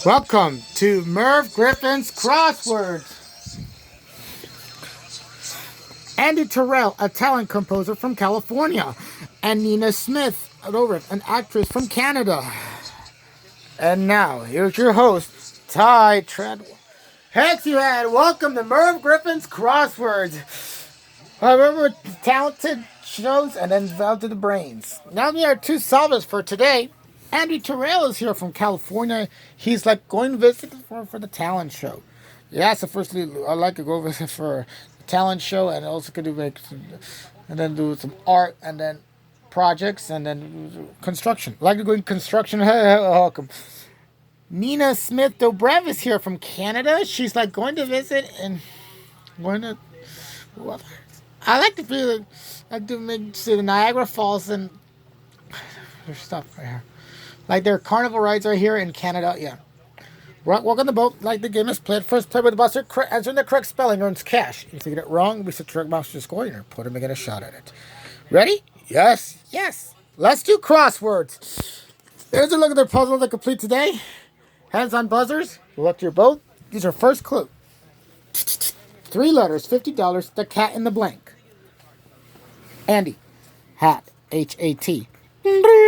Welcome to Merv Griffin's Crosswords. Andy Terrell, a talent composer from California, and Nina Smith, an actress from Canada. And now, here's your host, Ty Treadwell. Heads you had, welcome to Merv Griffin's Crosswords. However, talented shows and then down to the brains. Now we are two solvers for today. Andy Terrell is here from California. He's like going to visit for the talent show. Yeah, so firstly, I'd like to go visit for the talent show and also could do and then do some art and then projects and then construction. I'd like to go in construction. Welcome. Nina Smith Dobrev is here from Canada. She's like going to visit and going to. Well, I like to feel like to see the Niagara Falls and there's stuff right here. Like their carnival rides are here in Canada. Yeah. Walk on the boat like the game is played. First play with the buster. Answering the correct spelling earns cash. If you get it wrong, we set correct mouse to score. You're put him and get a shot at it. Ready? Yes. Yes. Let's do crosswords. Here's a look at their puzzle to complete today. Hands on buzzers. Look to your boat. These are first clue. 3 letters, $50. The cat in the blank. Andy. Hat. Hat.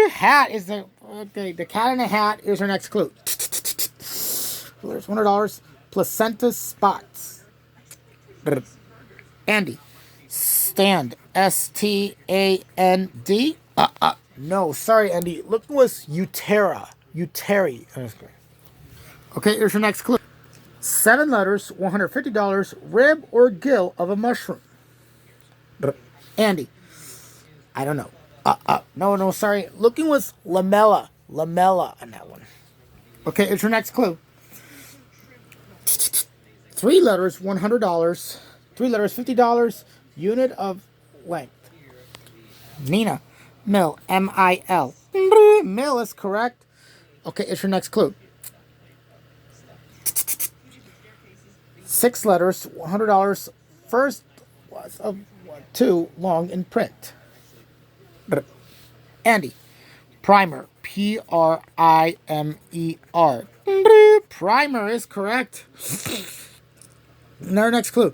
Hat is the cat in a hat. Here's our next clue. There's $100. Placenta spots. Andy. Stand. Stand. No, sorry, Andy. Look, was Utera. Uteri. Okay, here's your next clue. 7 letters, $150. Rib or gill of a mushroom. Andy. I don't know. No, sorry. Looking was lamella. Lamella on that one. Okay, here's your next clue. 3 letters, $100. 3 letters, $50. Unit of length. Nina. Mill. M-I-L. Mill is correct. Okay, it's your next clue. 6 letters, $100. First was of 2 long in print. Andy. Primer. P-R-I-M-E-R. Primer is correct. Now our next clue.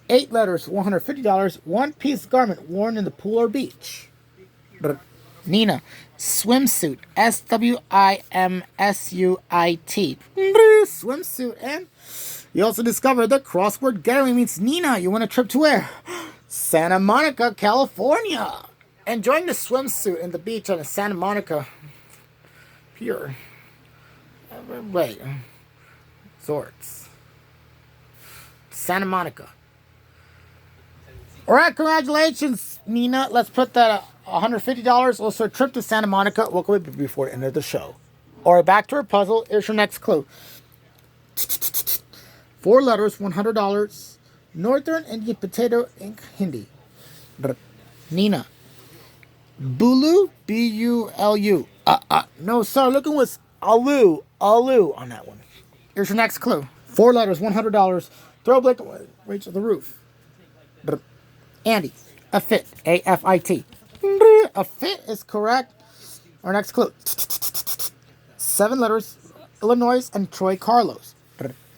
8 letters, $150. One-piece garment worn in the pool or beach. Nina. Swimsuit. S-W-I-M-S-U-I-T. Swimsuit. And you also discovered the crossword getaway means Nina. You want a trip to where? Santa Monica, California. Enjoying the swimsuit in the beach on the Santa Monica Pier. Wait. Resorts. Santa Monica. All right, congratulations, Nina. Let's put that $150. Also, a trip to Santa Monica. What can we do before the end of the show? All right, back to our puzzle. Here's your next clue. 4 letters, $100. Northern Indian potato ink Hindi. Nina. Bulu, B-U-L-U. No, sorry, looking was Alu on that one. Here's your next clue. 4 letters, $100. Throw a blanket reach of the roof. Andy. A fit. A-F-I-T. A fit is correct. Our next clue. 7 letters. Illinois and Troy Carlos.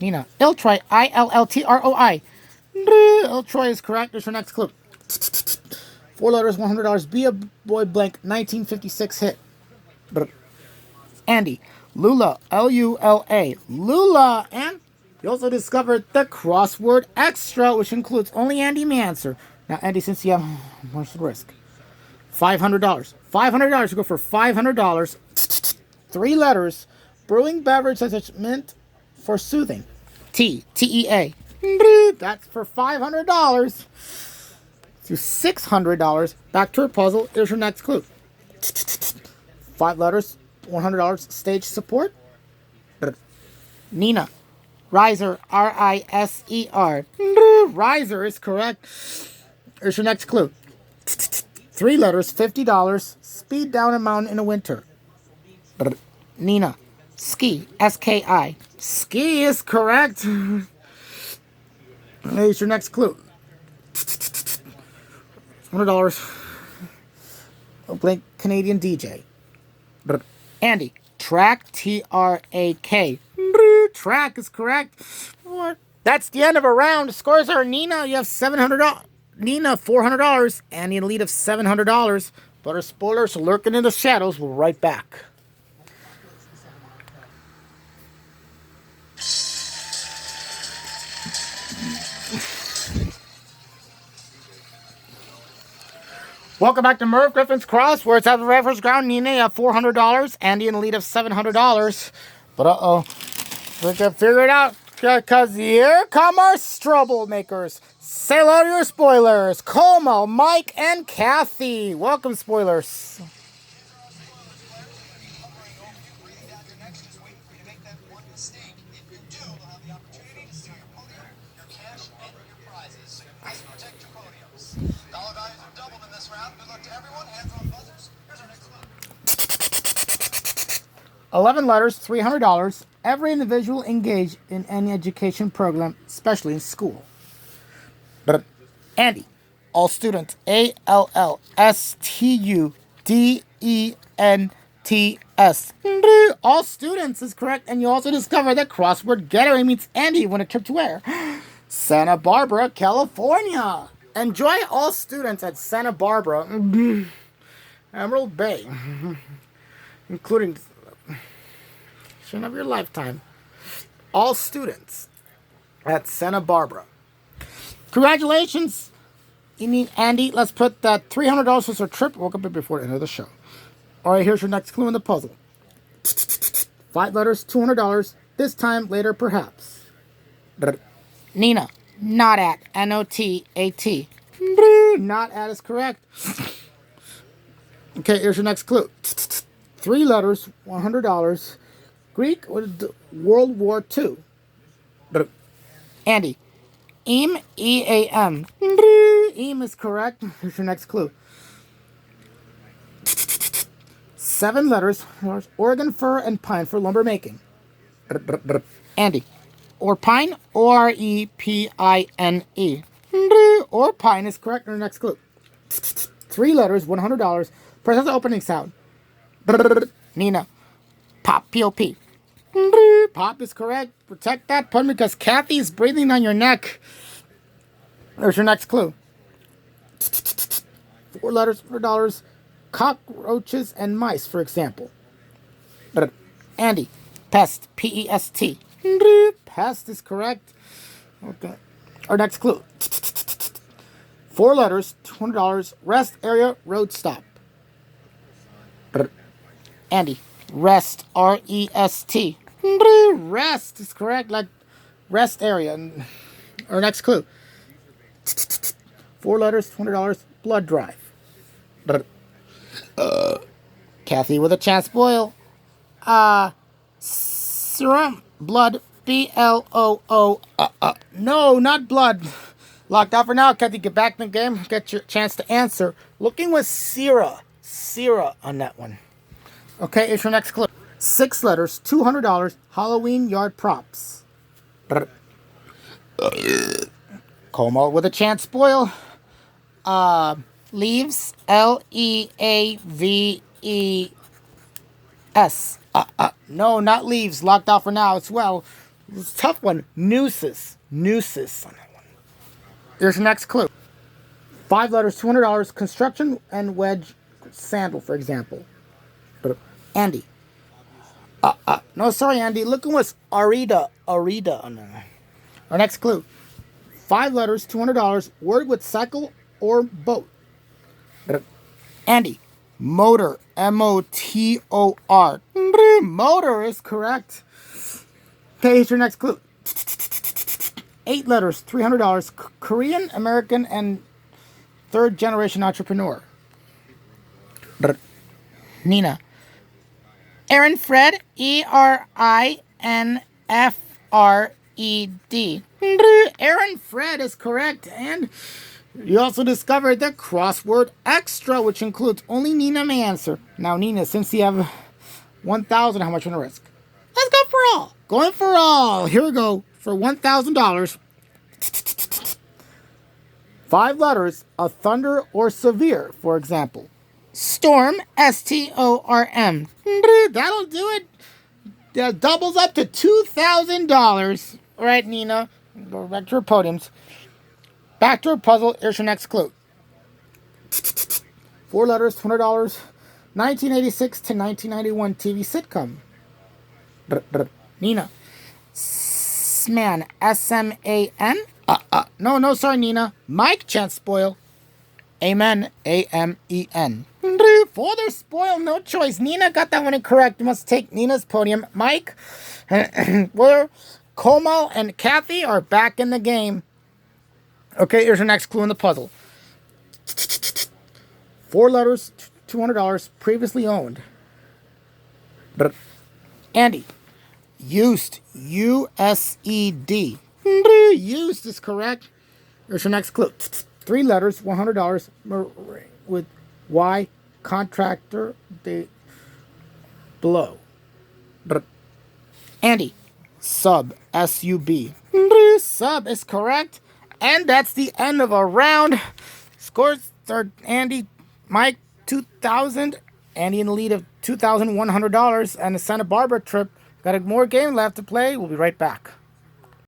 Nina. Iltroy. I-L-L-T-R-O-I. Iltroy is correct. There's your next clue. 4 letters, $100. Be a boy blank. 1956 hit. Andy. Lula. L-U-L-A. Lula. And you also discovered the crossword extra, which includes only Andy may answer. Now, Andy, since you have more risk. $500. $500. You go for $500. 3 letters. Brewing beverage such as mint for soothing. T. T-E-A. That's for $500. To $600. Back to our puzzle. Here's your next clue. 5 letters. $100. Stage support. Nina. Riser. R-I-S-E-R. Riser is correct. Here's your next clue. 3 letters, $50. Speed down a mountain in the winter. Nina. Ski. S-K-I. Ski is correct. Here's your next clue. $100. A blank Canadian DJ. Andy. Track, T-R-A-K. Track is correct. What? That's the end of a round. Scores are Nina, you have $700. Nina, $400. Andy in the lead of $700. But our spoilers lurking in the shadows. We'll be right back. Welcome back to Merv Griffin's Crosswords. At the very first round, Nina, you have $400. Andy in the lead of $700. But we can figure it out. Because here come our troublemakers. Say hello to your spoilers. Komal, Mike, and Cathy. Welcome, spoilers. Dollar values are doubled in this round. Good luck to everyone. Hands on buzzers. Here's our next clue. 11 letters, $300. Every individual engaged in any education program, especially in school. Andy, all students, ALLSTUDENTS. All students is correct, and you also discovered that crossword getaway means Andy when a trip to where? Santa Barbara, California. Enjoy all students at Santa Barbara, Emerald Bay, including of your lifetime. All students at Santa Barbara. Congratulations, Andy. Let's put that $300 was our trip. Woke up before the end of the show. All right, here's your next clue in the puzzle. 5 letters, $200. This time, later, perhaps. Nina, not at. N-O-T-A-T. Not at is correct. Okay, here's your next clue. 3 letters, $100. Greek or World War II. Andy, Eam, E-A-M. Eam is correct. Here's your next clue. 7 letters, Oregon fir and pine for lumber making. Andy, or pine, O-R-E-P-I-N-E. Or pine is correct. Your next clue. 3 letters, $100. Press the opening sound. Nina, pop, P-O-P. Pop is correct. Protect that pun because Cathy is breathing on your neck. There's your next clue. 4 letters, $100. Cockroaches and mice, for example. Andy, pest, P-E-S-T. Pest is correct. Okay. Our next clue. 4 letters, $200. Rest area, road stop. Andy, rest, R-E-S-T. Rest is correct, like rest area. Our next clue. 4 letters, $200. Blood drive. Cathy with a chance spoil. Serum, blood, B-L-O-O. No, not blood. Locked out for now. Cathy, get back in the game. Get your chance to answer. Looking with Sierra on that one. Okay, here's your next clue. 6 letters, $200. Halloween yard props. Komal with a chance spoil. Leaves, L-E-A-V-E-S. No, not leaves. Locked out for now as well. It's a tough one. Nooses on that one. Here's your next clue. 5 letters, $200. Construction and wedge sandal, for example. Andy. No, sorry, Andy. Looking was Arida on that. Our next clue. 5 letters, $200. Word with cycle or boat. Andy. Motor, M-O-T-O-R. Motor is correct. Okay, here's your next clue. 8 letters, $300. Korean, American, and 3rd generation entrepreneur. Nina. Aaron Fred, E-R-I-N-F-R-E-D. Aaron Fred is correct. And you also discovered the crossword extra, which includes only Nina may answer. Now, Nina, since you have 1,000, how much you want to risk? Let's go for all. Going for all. Here we go. For $1,000. 5 letters, a thunder or severe, for example. Storm, Storm. That'll do it. That doubles up to $2,000. All right, Nina. Go back to her podiums. Back to her puzzle. Here's your next clue. 4 letters, $200. 1986 to 1991 TV sitcom. Nina. Sman. S-M-A-N? No, sorry, Nina. Mike, chance spoil. Amen. A-M-E-N. Further spoil, no choice. Nina got that one incorrect. You must take Nina's podium. Mike, Komal, and Cathy are back in the game. Okay, here's your next clue in the puzzle. 4 letters, $200, previously owned. Andy. Used. U-S-E-D. Used is correct. Here's your next clue. 3 letters, $100 with Y, contractor, they blow. Andy. Sub, S-U-B. Sub is correct. And that's the end of a round. Scores are Andy, Mike, 2,000. Andy in the lead of $2,100. And the Santa Barbara trip. Got a more game left to play. We'll be right back.